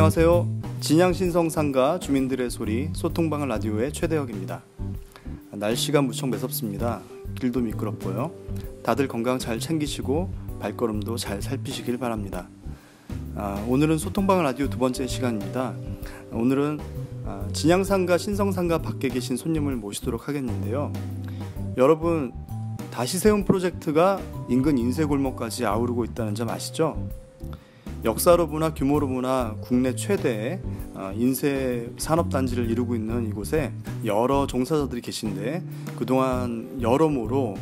안녕하세요. 진양신성상가 주민들의 소리 소통방 라디오의 최대혁입니다. 날씨가 무척 매섭습니다. 길도 미끄럽고요. 다들 건강 잘 챙기시고 발걸음도 잘 살피시길 바랍니다. 오늘은 소통방 라디오 두 번째 시간입니다. 오늘은 진양상가 신성상가 밖에 계신 손님을 모시도록 하겠는데요. 여러분, 다시 세운 프로젝트가 인근 인쇄골목까지 아우르고 있다는 점 아시죠? 역사로 보나 규모로 보나 국내 최대의 인쇄 산업단지를 이루고 있는 이곳에 여러 종사자들이 계신데 그동안 여러모로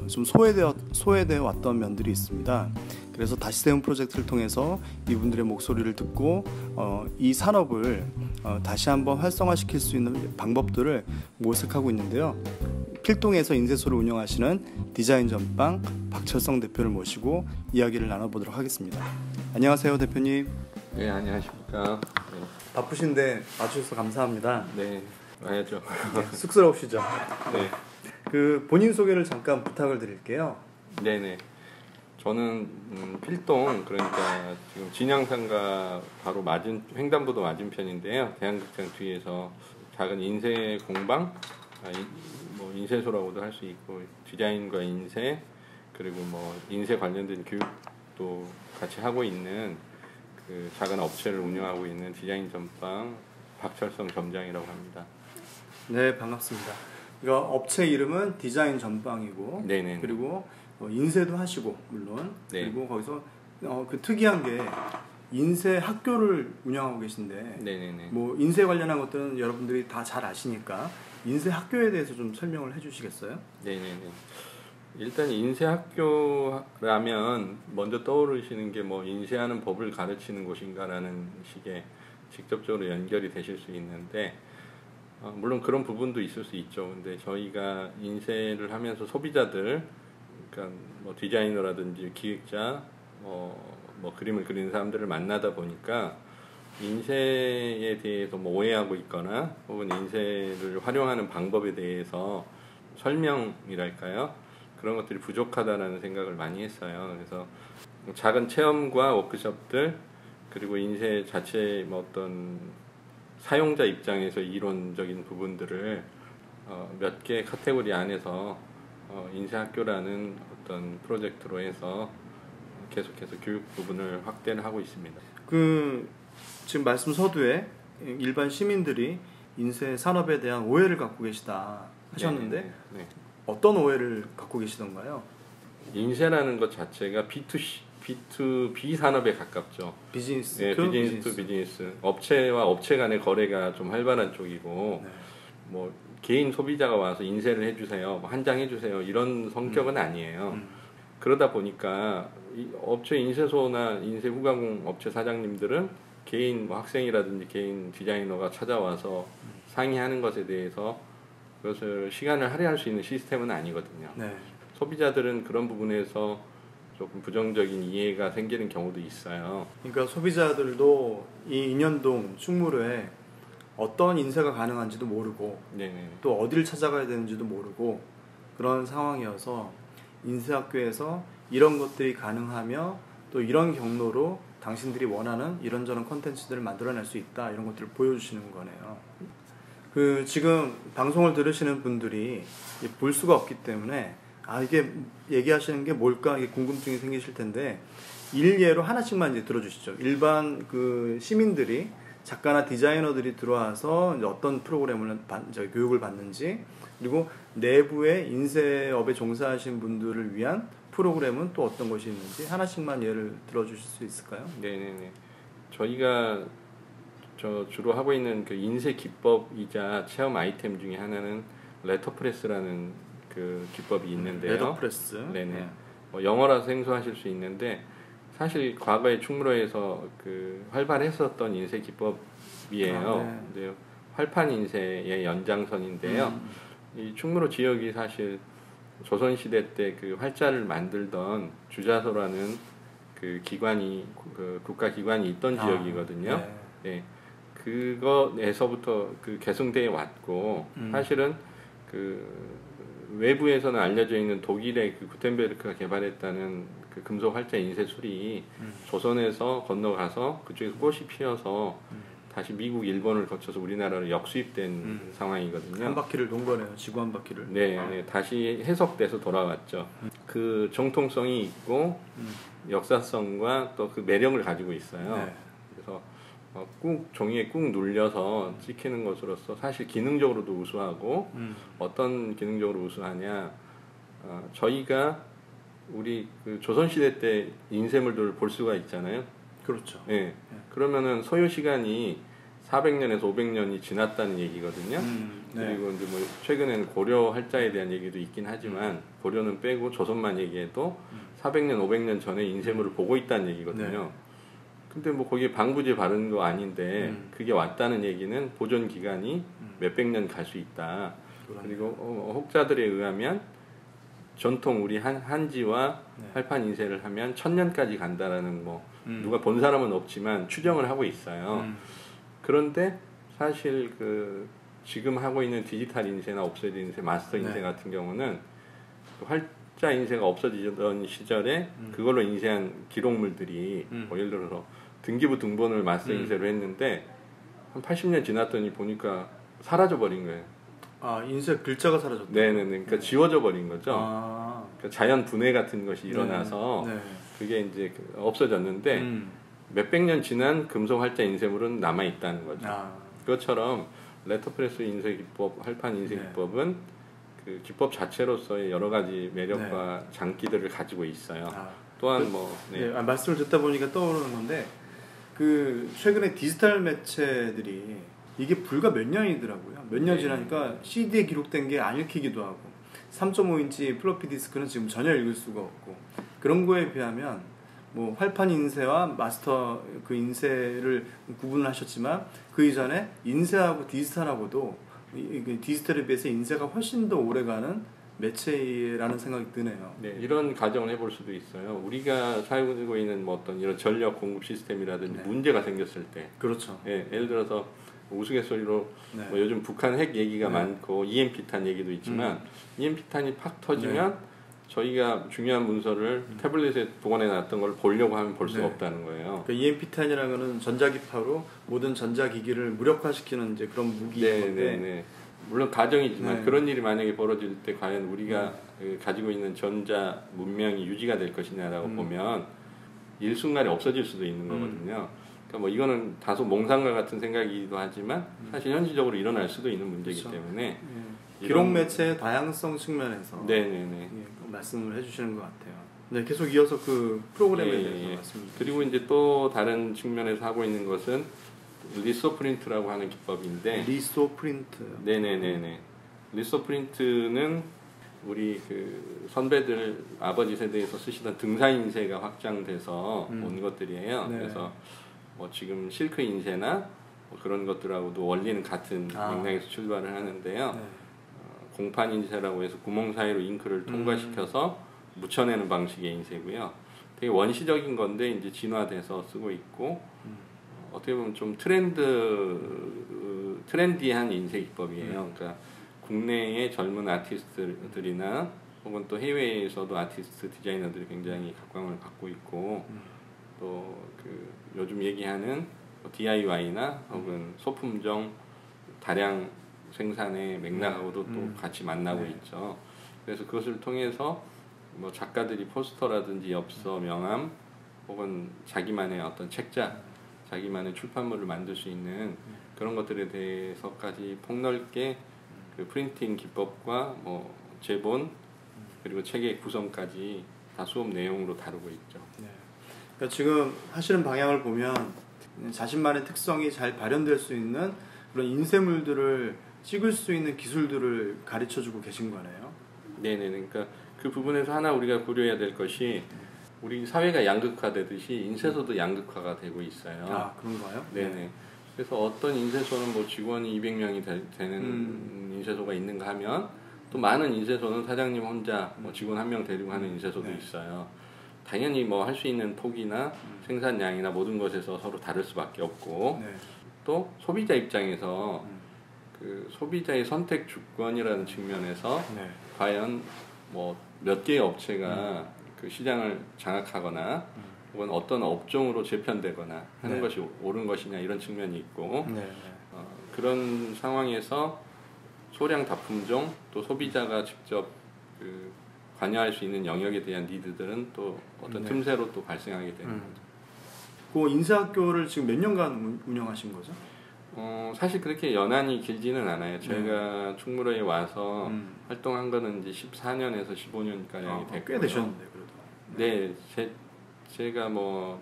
좀 소외되어 왔던 면들이 있습니다. 그래서 다시 세운 프로젝트를 통해서 이분들의 목소리를 듣고 이 산업을 다시 한번 활성화시킬 수 있는 방법들을 모색하고 있는데요. 필동에서 인쇄소를 운영하시는 디자인 전방 박철성 대표를 모시고 이야기를 나눠보도록 하겠습니다. 안녕하세요, 대표님. 네, 안녕하십니까. 네. 바쁘신데 와주셔서 감사합니다. 네, 와야죠. 네, 쑥스러우시죠? 네. 그 본인 소개를 잠깐 부탁을 드릴게요. 네네. 저는 필동, 그러니까 지금 진양상가 바로 횡단보도 맞은편인데요. 대한극장 뒤에서 작은 인쇄 공방, 뭐 인쇄소라고도 할 수 있고 디자인과 인쇄, 그리고 뭐 인쇄 관련된 교육도 같이 하고 있는 그 작은 업체를 운영하고 있는 디자인 전방 박철성 점장이라고 합니다. 네, 반갑습니다. 이거 업체 이름은 디자인 전방이고, 네네. 그리고 인쇄도 하시고 물론, 네. 그리고 거기서 그 특이한 게 인쇄 학교를 운영하고 계신데, 네네네. 뭐 인쇄 관련한 것들은 여러분들이 다 잘 아시니까 인쇄 학교에 대해서 좀 설명을 해주시겠어요? 네네네. 일단 인쇄학교라면 먼저 떠오르시는 게 뭐 인쇄하는 법을 가르치는 곳인가라는 식의 직접적으로 연결이 되실 수 있는데, 물론 그런 부분도 있을 수 있죠. 근데 저희가 인쇄를 하면서 소비자들, 그러니까 뭐 디자이너라든지 기획자, 뭐 그림을 그리는 사람들을 만나다 보니까 인쇄에 대해서 뭐 오해하고 있거나 혹은 인쇄를 활용하는 방법에 대해서 설명이랄까요? 그런 것들이 부족하다라는 생각을 많이 했어요. 그래서 작은 체험과 워크숍들, 그리고 인쇄 자체의 뭐 어떤 사용자 입장에서 이론적인 부분들을 몇 개 카테고리 안에서 인쇄학교라는 어떤 프로젝트로 해서 계속해서 교육 부분을 확대를 하고 있습니다. 지금 말씀 서두에 일반 시민들이 인쇄 산업에 대한 오해를 갖고 계시다 하셨는데, 네. 어떤 오해를 갖고 계시던가요? 인쇄라는 것 자체가 B2B 산업에 가깝죠. 비즈니스. 네, 비즈니스 투 비즈니스. 업체와 업체 간의 거래가 좀 활발한 쪽이고, 네. 뭐 개인 소비자가 와서 인쇄를 해주세요, 한 장 해주세요, 이런 성격은 아니에요. 그러다 보니까 업체 인쇄소나 인쇄 후가공 업체 사장님들은 개인 학생이라든지 개인 디자이너가 찾아와서 상의하는 것에 대해서 그것을 시간을 할애할 수 있는 시스템은 아니거든요. 네. 소비자들은 그런 부분에서 조금 부정적인 이해가 생기는 경우도 있어요. 그러니까 소비자들도 이 인현동 충무로에 어떤 인쇄가 가능한지도 모르고, 네네. 또 어디를 찾아가야 되는지도 모르고 그런 상황이어서 인쇄학교에서 이런 것들이 가능하며 또 이런 경로로 당신들이 원하는 이런저런 콘텐츠들을 만들어낼 수 있다, 이런 것들을 보여주시는 거네요. 지금 방송을 들으시는 분들이 볼 수가 없기 때문에 이게 얘기하시는 게 뭘까, 이게 궁금증이 생기실 텐데 일례로 하나씩만 이제 들어주시죠. 일반 시민들이, 작가나 디자이너들이 들어와서 이제 어떤 프로그램을 교육을 받는지, 그리고 내부의 인쇄업에 종사하신 분들을 위한 프로그램은 또 어떤 것이 있는지 하나씩만 예를 들어주실 수 있을까요? 네네네. 저희가 주로 하고 있는 그 인쇄 기법이자 체험 아이템 중에 하나는 레터프레스라는 그 기법이 있는데요. 레터프레스. 네네. 네. 영어라서 생소하실 수 있는데 사실 과거에 충무로에서 활발했었던 인쇄 기법이에요. 네. 근데 활판 인쇄의 연장선인데요. 이 충무로 지역이 사실 조선시대 때 그 활자를 만들던 주자소라는 기관이, 국가기관이 있던 지역이거든요. 네. 네. 그거에서부터 개성대에 왔고, 사실은 외부에서는 알려져 있는 독일의 구텐베르크가 개발했다는 그 금속 활자 인쇄술이 조선에서 건너가서 그쪽에서 꽃이 피어서 다시 미국, 일본을 거쳐서 우리나라로 역수입된 상황이거든요. 한 바퀴를 돈 거네요. 지구 한 바퀴를. 네, 네, 다시 해석돼서 돌아왔죠. 그 정통성이 있고 역사성과 또 그 매력을 가지고 있어요. 네. 그래서 꾹 종이에 꾹 눌려서 찍히는 것으로서 사실 기능적으로도 우수하고 어떤 기능적으로 우수하냐? 저희가 우리 그 조선시대 때 인쇄물들을 볼 수가 있잖아요. 그렇죠. 네. 네. 그러면은 소요 시간이 400년에서 500년이 지났다는 얘기거든요. 네. 그리고 이제 뭐 최근에는 고려 활자에 대한 얘기도 있긴 하지만 고려는 빼고 조선만 얘기해도 400년, 500년 전에 인쇄물을 보고 있다는 얘기거든요. 네. 근데 뭐 거기에 방부제 바른 거 아닌데 그게 왔다는 얘기는 보존 기간이 몇백 년 갈 수 있다. 그리고 혹자들에 의하면 전통 우리 한지와 네. 활판 인쇄를 하면 1000년까지 간다라는 뭐 누가 본 사람은 없지만 추정을 하고 있어요. 그런데 사실 그 지금 하고 있는 디지털 인쇄나 옵셋 인쇄, 마스터 인쇄 네. 같은 경우는 그 활자 인쇄가 없어지던 시절에 그걸로 인쇄한 기록물들이 뭐 예를 들어서 등기부 등본을 마스터 인쇄로 했는데 한 80년 지났더니 보니까 사라져 버린 거예요. 아, 인쇄 글자가 사라졌다. 네네네. 그러니까 지워져 버린 거죠. 아. 그러니까 자연 분해 같은 것이 일어나서 네. 그게 이제 없어졌는데 몇백 년 지난 금속 활자 인쇄물은 남아 있다는 거죠. 아. 그것처럼 레터프레스 인쇄 기법, 활판 인쇄 네. 기법은 그 기법 자체로서의 여러 가지 매력과 장기들을 가지고 있어요. 아. 또한 뭐 네. 말씀을 듣다 보니까 떠오르는 건데 그 최근에 디지털 매체들이 이게 불과 몇 년이더라고요. 몇 년 네. 지나니까 CD에 기록된 게 안 읽히기도 하고 3.5인치 플로피 디스크는 지금 전혀 읽을 수가 없고 그런 거에 비하면 뭐 활판 인쇄와 마스터 그 인쇄를 구분을 하셨지만 그 이전에 인쇄하고 디지털하고도 디지털에 비해서 인쇄가 훨씬 더 오래가는 매체라는 생각이 드네요. 네, 이런 가정을 해볼 수도 있어요. 우리가 사용하고 있는 뭐 어떤 이런 전력 공급 시스템이라든지 네. 문제가 생겼을 때, 그렇죠. 예, 예를 들어서 우스갯소리로 네. 뭐 요즘 북한 핵 얘기가 네. 많고 EMP탄 얘기도 있지만 EMP탄이 팍 터지면 저희가 중요한 문서를 태블릿에 보관해 놨던 걸 보려고 하면 볼 수가 네. 없다는 거예요. 그 EMP탄이라는 거는 전자기파로 모든 전자기기를 무력화시키는 이제 그런 무기인 네, 건데 네, 네. 물론 가정이지만 네. 그런 일이 만약에 벌어질 때 과연 우리가 그 가지고 있는 전자 문명이 유지가 될 것이냐라고 보면 일순간에 없어질 수도 있는 거거든요. 그러니까 뭐 이거는 다소 몽상과 같은 생각이기도 하지만 사실 현실적으로 일어날 수도 있는 문제이기 그렇죠. 때문에 기록 매체의 다양성 측면에서 네네네. 말씀을 해주시는 것 같아요. 네, 계속 이어서 그 프로그램에 예, 대해서 예. 말씀을 그리고 이제 또 다른 측면에서 하고 있는 것은 리소 프린트라고 하는 기법인데 리소 프린트. 네네네네. 리소 프린트는 우리 그 선배들 아버지 세대에서 쓰시던 등산 인쇄가 확장돼서 온 것들이에요. 네. 그래서 뭐 지금 실크 인쇄나 뭐 그런 것들하고도 원리는 같은 맥락에서 출발을 하는데요. 네. 공판 인쇄라고 해서 구멍 사이로 잉크를 통과시켜서 묻혀내는 방식의 인쇄고요. 되게 원시적인 건데 이제 진화돼서 쓰고 있고 어떻게 보면 좀 트렌디한 인쇄 기법이에요. 그러니까 국내의 젊은 아티스트들이나 혹은 또 해외에서도 아티스트 디자이너들이 굉장히 각광을 받고 있고 또 그 요즘 얘기하는 DIY나 혹은 소품종 다량 생산의 맥락하고도 또 같이 만나고 있죠. 그래서 그것을 통해서 뭐 작가들이 포스터라든지 엽서, 명함 혹은 자기만의 어떤 책자, 자기만의 출판물을 만들 수 있는 그런 것들에 대해서까지 폭넓게 그 프린팅 기법과 뭐 제본 그리고 책의 구성까지 다 수업 내용으로 다루고 있죠. 네. 그러니까 지금 하시는 방향을 보면 자신만의 특성이 잘 발현될 수 있는 그런 인쇄물들을 찍을 수 있는 기술들을 가르쳐주고 계신 거네요. 네네. 그러니까 그 부분에서 하나 우리가 고려해야 될 것이 우리 사회가 양극화되듯이 인쇄소도 양극화가 되고 있어요. 아, 그런가요? 네네. 그래서 어떤 인쇄소는 뭐 직원이 200명이 되는 인쇄소가 있는가 하면 또 많은 인쇄소는 사장님 혼자 뭐 직원 한 명 데리고 하는 인쇄소도 네. 있어요. 당연히 뭐 할 수 있는 폭이나 생산량이나 모든 것에서 서로 다를 수밖에 없고 네. 또 소비자 입장에서 그 소비자의 선택 주권이라는 측면에서 네. 과연 뭐 몇 개의 업체가 그 시장을 장악하거나 혹은 어떤 업종으로 재편되거나 하는 네. 것이 옳은 것이냐 이런 측면이 있고 네. 그런 상황에서 소량 다품종 또 소비자가 직접 그 관여할 수 있는 영역에 대한 니드들은 또 어떤 네. 틈새로 또 발생하게 되는 거죠. 그 인쇄학교를 지금 몇 년간 운영하신 거죠? 사실 그렇게 연한이 길지는 않아요. 저희가 충무로에 와서 활동한 거는 이제 14년에서 15년가량이 됐고요. 꽤 되셨는데 그래도. 네, 제가 뭐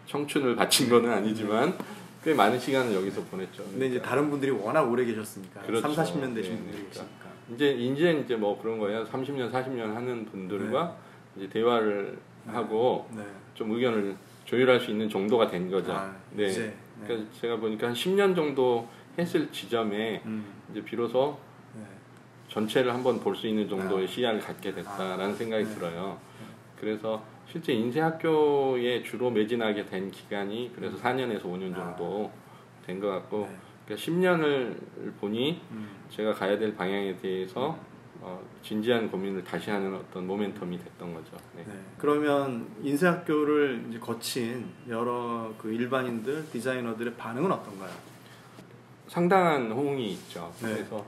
청춘을 바친 거는 아니지만 꽤 많은 시간을 여기서 보냈죠. 근데 이제 다른 분들이 워낙 오래 계셨으니까 그렇죠. 30-40년 되신 네, 분들이 그러니까. 계시니까. 이제 뭐 그런 거예요. 30년, 40년 하는 분들과 이제 대화를 하고 네. 좀 의견을 조율할 수 있는 정도가 된 거죠. 네. 이제, 그러니까 제가 보니까 한 10년 정도 했을 지점에 이제 비로소 전체를 한번 볼 수 있는 정도의 시야를 갖게 됐다라는 생각이 들어요. 그래서 실제 인쇄학교에 주로 매진하게 된 기간이 그래서 4년에서 5년 정도 된 것 같고 그러니까 10년을 보니 제가 가야 될 방향에 대해서 진지한 고민을 다시 하는 어떤 모멘텀이 됐던 거죠. 네. 네. 그러면 인쇄학교를 이제 거친 여러 그 일반인들, 디자이너들의 반응은 어떤가요? 상당한 호응이 있죠. 네. 그래서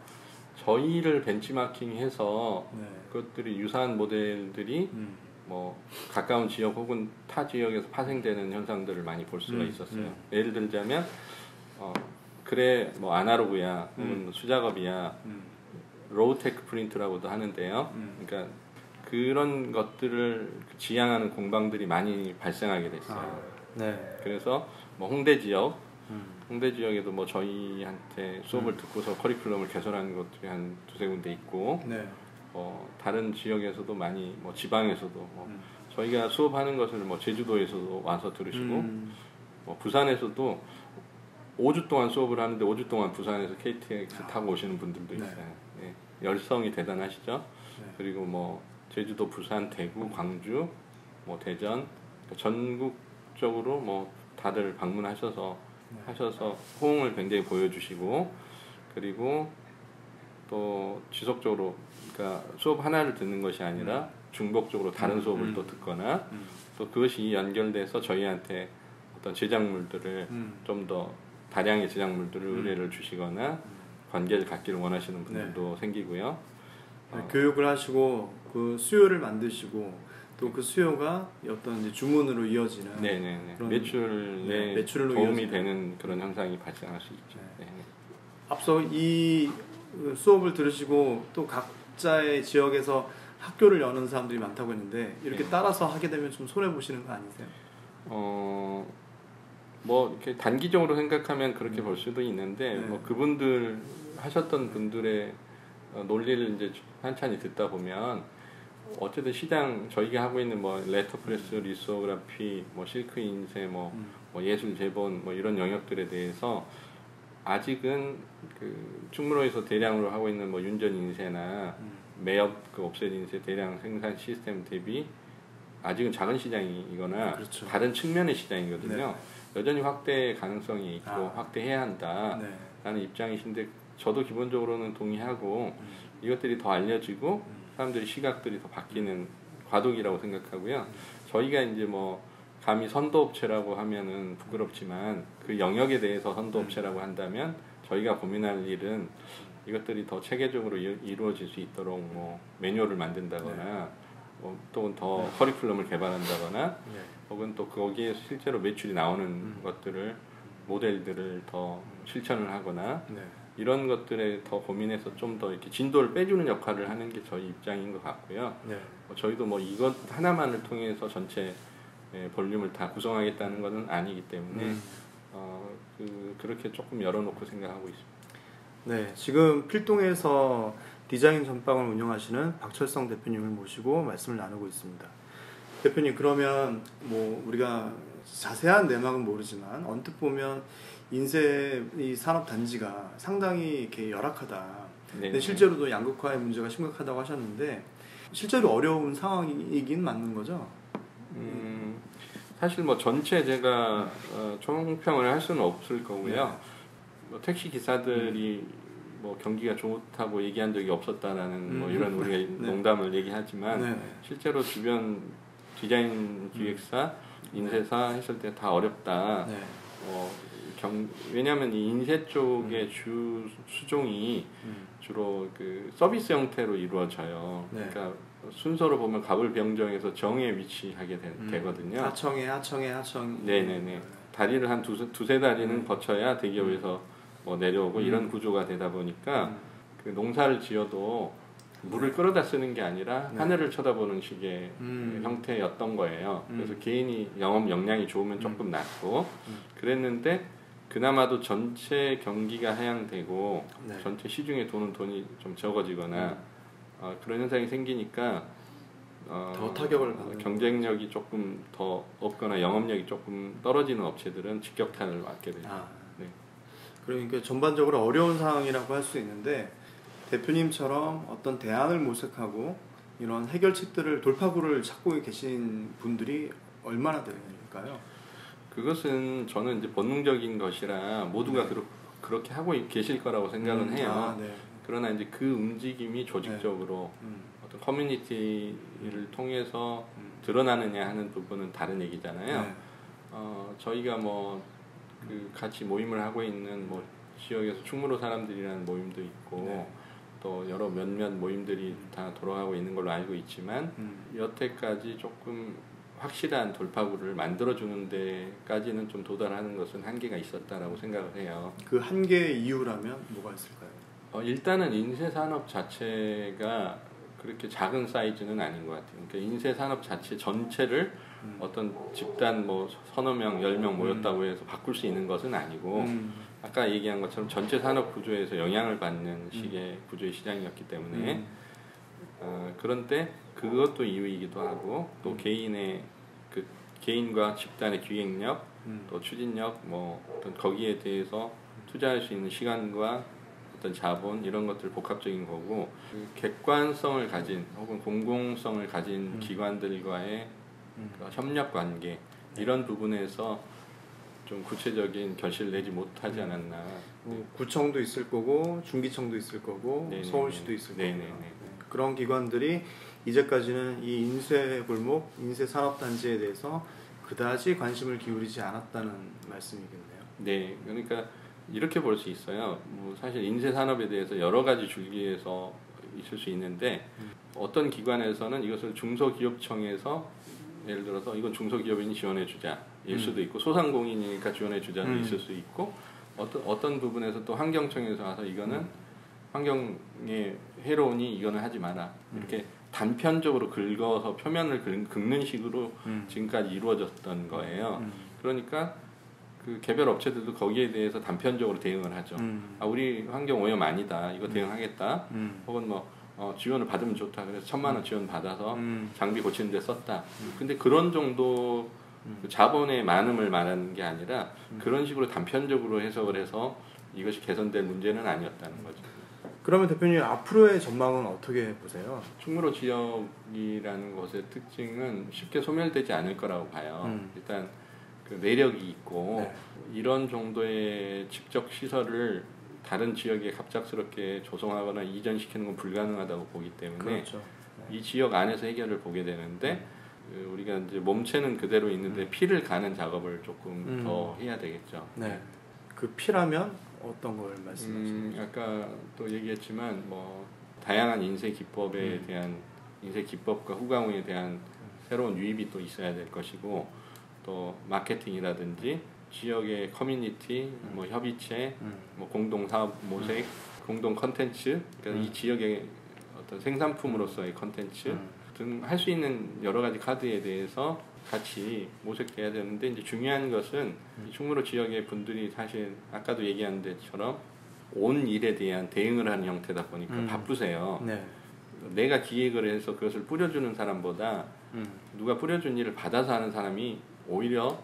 저희를 벤치마킹해서 네. 그것들이 유사한 모델들이 뭐 가까운 지역 혹은 타 지역에서 파생되는 현상들을 많이 볼 수가 있었어요. 예를 들자면 그래 뭐 아날로그야 혹은 수작업이야 로우테크 프린트라고도 하는데요. 그러니까 그런 것들을 지향하는 공방들이 많이 발생하게 됐어요. 네. 그래서 뭐 홍대 지역에도 뭐 저희한테 수업을 듣고서 커리큘럼을 개설하는 것들이 한 두세 군데 있고 네. 다른 지역에서도 많이 뭐 지방에서도 뭐 저희가 수업하는 것을 뭐 제주도에서도 와서 들으시고 뭐 부산에서도 5주 동안 수업을 하는데 5주 동안 부산에서 KTX 타고 오시는 분들도 있어요. 네. 열성이 대단하시죠. 네. 그리고 뭐 제주도, 부산, 대구, 광주, 뭐 대전 전국적으로 뭐 다들 방문하셔서 호응을 굉장히 보여주시고 그리고 또 지속적으로 그러니까 수업 하나를 듣는 것이 아니라 중복적으로 다른 수업을 또 듣거나 또 그것이 연결돼서 저희한테 어떤 제작물들을 좀 더 다량의 제작물들을 의뢰를 주시거나 관계를 갖기를 원하시는 분들도 생기고요. 교육을 하시고 그 수요를 만드시고 또 그 수요가 어떤 이제 주문으로 이어지는 그런 매출에 도움이 되는 그런 현상이 발생할 수 있죠. 네. 앞서 이 수업을 들으시고 또 각자의 지역에서 학교를 여는 사람들이 많다고 했는데 이렇게 따라서 하게 되면 좀 손해 보시는 거 아니세요? 뭐 이렇게 단기적으로 생각하면 그렇게 볼 수도 있는데 뭐 그분들 하셨던 분들의 논리를 이제 한참히 듣다 보면 어쨌든 시장 저희가 하고 있는 뭐 레터프레스, 리소그래피, 뭐 실크 인쇄, 뭐 예술 재본 뭐 이런 영역들에 대해서 아직은 그 충무로에서 대량으로 하고 있는 뭐 윤전 인쇄나 매업 그 옵셋 인쇄 대량 생산 시스템 대비 아직은 작은 시장이거나 그렇죠. 다른 측면의 시장이거든요. 네. 여전히 확대 가능성이 있고 확대해야 한다라는 입장이신데 저도 기본적으로는 동의하고 이것들이 더 알려지고 사람들의 시각들이 더 바뀌는 과도기라고 생각하고요. 저희가 이제 뭐 감히 선도업체라고 하면은 부끄럽지만 그 영역에 대해서 선도업체라고 한다면 저희가 고민할 일은 이것들이 더 체계적으로 이루어질 수 있도록 뭐 매뉴얼을 만든다거나 또는 더 커리큘럼을 개발한다거나 혹은 또 거기에 실제로 매출이 나오는 것들을 모델들을 더 실천을 하거나 이런 것들에 더 고민해서 좀 더 이렇게 진도를 빼주는 역할을 하는 게 저희 입장인 것 같고요. 저희도 뭐 이것 하나만을 통해서 전체 볼륨을 다 구성하겠다는 것은 아니기 때문에 그렇게 조금 열어놓고 생각하고 있습니다. 네, 지금 필동에서 디자인 전방을 운영하시는 박철성 대표님을 모시고 말씀을 나누고 있습니다. 대표님, 그러면 뭐 우리가 자세한 내막은 모르지만 언뜻 보면 인쇄 이 산업 단지가 상당히 이렇게 열악하다. 근데 실제로도 양극화의 문제가 심각하다고 하셨는데 실제로 어려운 상황이긴 맞는 거죠? 사실 뭐 전체 제가 총평을 할 수는 없을 거고요. 뭐 택시 기사들이 뭐 경기가 좋다고 얘기한 적이 없었다라는 뭐 이런 우리가 네. 농담을 얘기하지만 네. 실제로 주변 디자인 기획사, 인쇄사 했을 때 다 어렵다. 네. 왜냐하면 이 인쇄 쪽의 주 수종이 주로 그 서비스 형태로 이루어져요. 네. 그러니까 순서로 보면 갑을병정에서 정에 위치하게 되거든요. 하청. 네네네. 다리를 한 두세 다리는 거쳐야 대기업에서 뭐 내려오고 이런 구조가 되다 보니까 그 농사를 지어도 물을 끌어다 쓰는 게 아니라 하늘을 쳐다보는 식의 형태였던 거예요. 그래서 개인이 영업 역량이 좋으면 조금 낫고 그랬는데 그나마도 전체 경기가 하향되고 네. 전체 시중에 도는 돈이 좀 적어지거나 그런 현상이 생기니까 더 타격을 받는 경쟁력이 조금 더 없거나 영업력이 조금 떨어지는 업체들은 직격탄을 맞게 되죠. 네. 그러니까 전반적으로 어려운 상황이라고 할 수 있는데 대표님처럼 어떤 대안을 모색하고 이런 해결책들을 돌파구를 찾고 계신 분들이 얼마나 되는가요? 그것은 저는 이제 본능적인 것이라 모두가 그렇게 하고 계실 거라고 생각은 해요. 네. 그러나 이제 그 움직임이 조직적으로 어떤 커뮤니티를 통해서 드러나느냐 하는 부분은 다른 얘기잖아요. 네. 저희가 뭐 그 같이 모임을 하고 있는 뭐 지역에서 충무로 사람들이라는 모임도 있고 네. 또 여러 몇몇 모임들이 다 돌아가고 있는 걸로 알고 있지만 여태까지 조금 확실한 돌파구를 만들어주는 데까지는 좀 도달하는 것은 한계가 있었다라고 생각을 해요. 그 한계의 이유라면 뭐가 있을까요? 일단은 인쇄 산업 자체가 그렇게 작은 사이즈는 아닌 것 같아요. 그러니까 인쇄 산업 자체 전체를 어떤 집단 뭐 서너 명, 10명 모였다고 해서 바꿀 수 있는 것은 아니고 아까 얘기한 것처럼 전체 산업 구조에서 영향을 받는 식의 구조의 시장이었기 때문에 그런데 그것도 이유이기도 하고 또 개인의 그 개인과 집단의 기획력 또 추진력 뭐 어떤 거기에 대해서 투자할 수 있는 시간과 어떤 자본 이런 것들 복합적인 거고 그 객관성을 가진 혹은 공공성을 가진 기관들과의 그 협력 관계 이런 부분에서 좀 구체적인 결실을 내지 못하지 않았나. 구청도 있을 거고 중기청도 있을 거고 네네네. 서울시도 있을 거고 네네네. 그런 기관들이 이제까지는 이 인쇄 골목, 인쇄 산업단지에 대해서 그다지 관심을 기울이지 않았다는 말씀이겠네요. 네, 그러니까 이렇게 볼 수 있어요. 뭐 사실 인쇄 산업에 대해서 여러 가지 줄기에서 있을 수 있는데 어떤 기관에서는 이것을 중소기업청에서 예를 들어서 이건 중소기업인이 지원해 주자 일 수도 있고 소상공인이니까 지원해 주자는 있을 수 있고 어떤 부분에서 또 환경청에서 와서 이거는 환경에 해로우니 이거는 하지 마라 이렇게 단편적으로 긁어서 표면을 긁는 식으로 지금까지 이루어졌던 거예요. 그러니까 그 개별 업체들도 거기에 대해서 단편적으로 대응을 하죠. 우리 환경 오염 아니다. 이거 대응하겠다. 혹은 뭐 지원을 받으면 좋다. 그래서 1,000만 원 지원 받아서 장비 고치는 데 썼다. 근데 그런 정도 그 자본의 많음을 말하는 게 아니라 그런 식으로 단편적으로 해석을 해서 이것이 개선될 문제는 아니었다는 거죠. 그러면 대표님 앞으로의 전망은 어떻게 보세요? 충무로 지역이라는 것의 특징은 쉽게 소멸되지 않을 거라고 봐요. 일단 그 매력이 있고 네. 이런 정도의 직접 시설을 다른 지역에 갑작스럽게 조성하거나 이전시키는 건 불가능하다고 보기 때문에 그렇죠. 이 지역 안에서 해결을 보게 되는데 우리가 이제 몸체는 그대로 있는데 피를 가는 작업을 조금 더 해야 되겠죠. 네. 그 피라면 어떤 걸 말씀하시나요? 아까 또 얘기했지만 뭐 다양한 인쇄 기법에 대한 인쇄 기법과 후가공에 대한 새로운 유입이 또 있어야 될 것이고 또 마케팅이라든지 지역의 커뮤니티, 뭐 협의체, 뭐 공동 사업 모색, 공동 컨텐츠, 그러니까 이 지역의 어떤 생산품으로서의 컨텐츠 등 할 수 있는 여러 가지 카드에 대해서 같이 모색돼야 되는데 이제 중요한 것은 충무로 지역의 분들이 사실 아까도 얘기한 데처럼 온 일에 대한 대응을 하는 형태다 보니까 바쁘세요. 네. 내가 기획을 해서 그것을 뿌려주는 사람보다 누가 뿌려준 일을 받아서 하는 사람이 오히려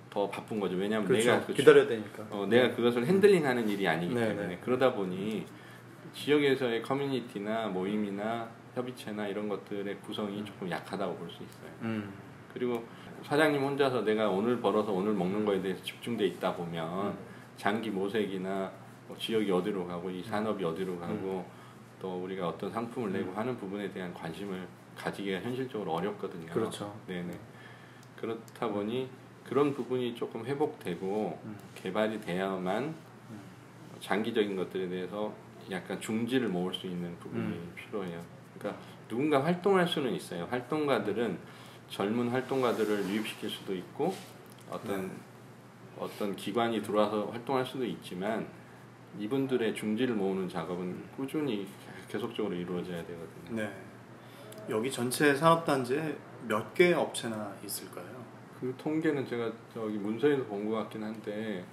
더 바쁜 거죠. 왜냐하면 그렇죠. 내가 기다려야 되니까. 내가 그것을 핸들링하는 일이 아니기 네, 때문에 네. 그러다 보니 지역에서의 커뮤니티나 모임이나 협의체나 이런 것들의 구성이 조금 약하다고 볼 수 있어요. 그리고 사장님 혼자서 내가 오늘 벌어서 오늘 먹는 거에 대해서 집중돼 있다 보면 장기 모색이나 뭐 지역이 어디로 가고 이 산업이 어디로 가고 또 우리가 어떤 상품을 내고 하는 부분에 대한 관심을 가지기가 현실적으로 어렵거든요. 그렇죠. 네네. 그렇다 보니 그런 부분이 조금 회복되고 개발이 돼야만 장기적인 것들에 대해서 약간 중지를 모을 수 있는 부분이 필요해요. 그러니까 누군가 활동할 수는 있어요. 활동가들은 젊은 활동가들을 유입시킬 수도 있고 어떤 기관이 들어와서 활동할 수도 있지만 이분들의 중지를 모으는 작업은 꾸준히 계속적으로 이루어져야 되거든요. 네. 여기 전체 산업단지에 몇 개 업체나 있을까요? 그 통계는 제가 저기 문서에서 본 것 같긴 한데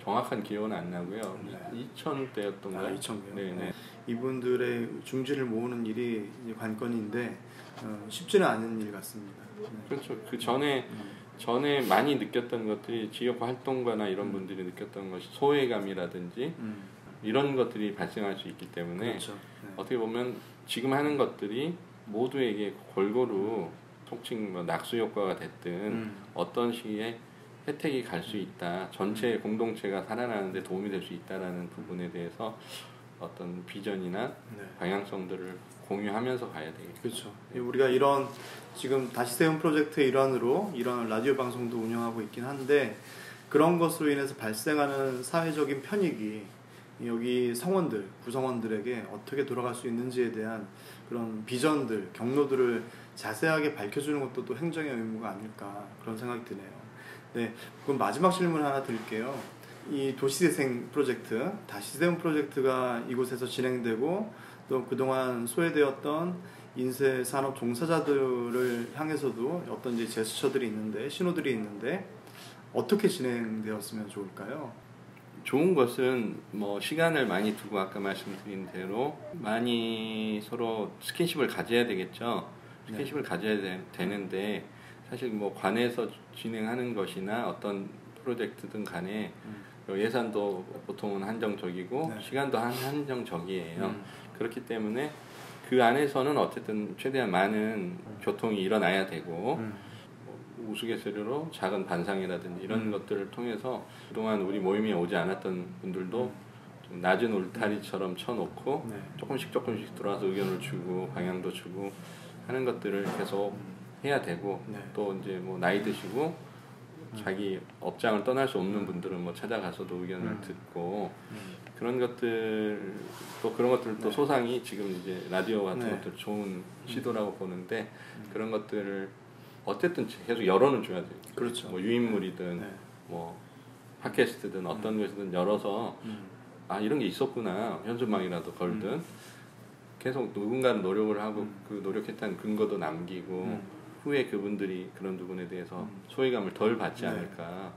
정확한 기억은 안 나고요. 네. 2,000대였던가요? 2,000개요. 네네. 이분들의 중지를 모으는 일이 이제 관건인데 쉽지는 않은 일 같습니다. 네. 그렇죠. 그 전에 많이 느꼈던 것들이 지역 활동가나 이런 분들이 느꼈던 것이 소외감이라든지 이런 것들이 발생할 수 있기 때문에 그렇죠. 네. 어떻게 보면 지금 하는 것들이 모두에게 골고루 통칭 뭐 낙수 효과가 됐든 어떤 시기에 혜택이 갈 수 있다. 전체 공동체가 살아나는데 도움이 될 수 있다라는 부분에 대해서 어떤 비전이나 네. 방향성들을 공유하면서 가야 되겠죠. 그렇죠. 우리가 이런 지금 다시 세운 프로젝트의 일환으로 이런 라디오 방송도 운영하고 있긴 한데 그런 것으로 인해서 발생하는 사회적인 편익이 여기 성원들, 구성원들에게 어떻게 돌아갈 수 있는지에 대한 그런 비전들, 경로들을 자세하게 밝혀주는 것도 또 행정의 의무가 아닐까 그런 생각이 드네요. 네, 그럼 마지막 질문 하나 드릴게요. 이 도시재생 프로젝트, 다시 세운 프로젝트가 이곳에서 진행되고 또 그동안 소외되었던 인쇄 산업 종사자들을 향해서도 어떤 이제 제스처들이 있는데 신호들이 있는데 어떻게 진행되었으면 좋을까요? 좋은 것은 뭐 시간을 많이 두고 아까 말씀드린 대로 많이 서로 스킨십을 가져야 되겠죠. 스킨십을 가져야 되는데 사실 뭐 관에서 진행하는 것이나 어떤 프로젝트든 간에 예산도 보통은 한정적이고 네. 시간도 한정적이에요. 그렇기 때문에 그 안에서는 어쨌든 최대한 많은 교통이 일어나야 되고 우스갯소리로 작은 반상이라든지 이런 것들을 통해서 그동안 우리 모임에 오지 않았던 분들도 좀 낮은 울타리처럼 쳐놓고 네. 조금씩 들어와서 의견을 주고 방향도 주고 하는 것들을 계속 해야 되고 네. 또 이제 뭐 나이 드시고 자기 업장을 떠날 수 없는 분들은 뭐 찾아가서도 의견을 듣고 그런 것들 또 그런 것들도 네. 소상히 지금 이제 라디오 같은 네. 것들 좋은 시도라고 보는데 그런 것들을 어쨌든 계속 열어는 줘야 돼요. 그렇죠. 뭐 유인물이든 네. 뭐 팟캐스트든 어떤 것이든 열어서 아 이런 게 있었구나 현수막이라도 걸든 계속 누군가는 노력을 하고 그 노력했다는 근거도 남기고 후에 그분들이 그런 부분에 대해서 소외감을 덜 받지 네. 않을까.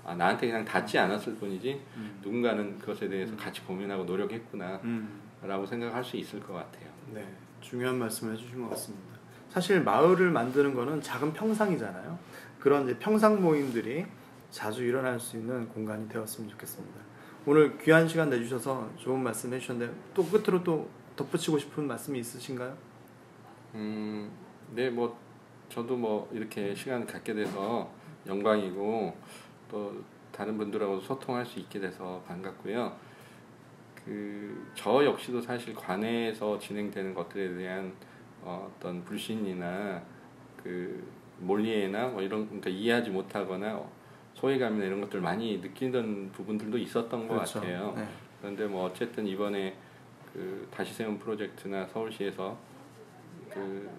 아, 나한테 그냥 닿지 않았을 뿐이지 누군가는 그것에 대해서 같이 고민하고 노력했구나 라고 생각할 수 있을 것 같아요. 네, 중요한 말씀을 해주신 것 같습니다. 사실 마을을 만드는 거는 작은 평상이잖아요. 그런 이제 평상 모임들이 자주 일어날 수 있는 공간이 되었으면 좋겠습니다. 오늘 귀한 시간 내주셔서 좋은 말씀 해주셨는데 또 끝으로 또 덧붙이고 싶은 말씀이 있으신가요? 네, 뭐 저도 뭐 이렇게 시간 갖게 돼서 영광이고 또 다른 분들하고 소통할 수 있게 돼서 반갑고요. 저 역시도 사실 관에서 진행되는 것들에 대한 어떤 불신이나 몰리에나 뭐 이런 그러니까 이해하지 못하거나 소외감이나 이런 것들 많이 느끼던 부분들도 있었던 것 그렇죠. 같아요. 네. 그런데 뭐 어쨌든 이번에 다시 세운 프로젝트나 서울시에서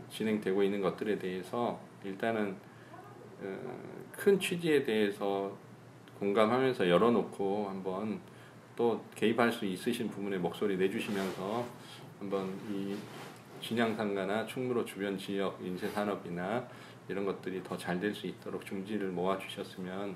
진행되고 있는 것들에 대해서 일단은 큰 취지에 대해서 공감하면서 열어놓고 한번 또 개입할 수 있으신 부분에 목소리 내주시면서 한번 이 진양상가나 충무로 주변 지역 인쇄산업이나 이런 것들이 더 잘 될 수 있도록 중지를 모아주셨으면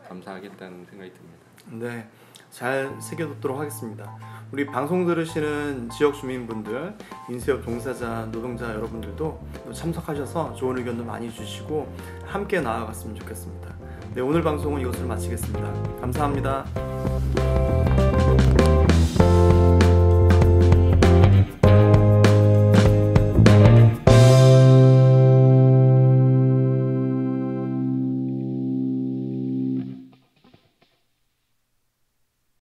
감사하겠다는 생각이 듭니다. 네, 잘 새겨듣도록 하겠습니다. 우리 방송 들으시는 지역 주민분들, 인쇄업 종사자, 노동자 여러분들도 참석하셔서 좋은 의견도 많이 주시고 함께 나아갔으면 좋겠습니다. 네, 오늘 방송은 이것으로 마치겠습니다. 감사합니다.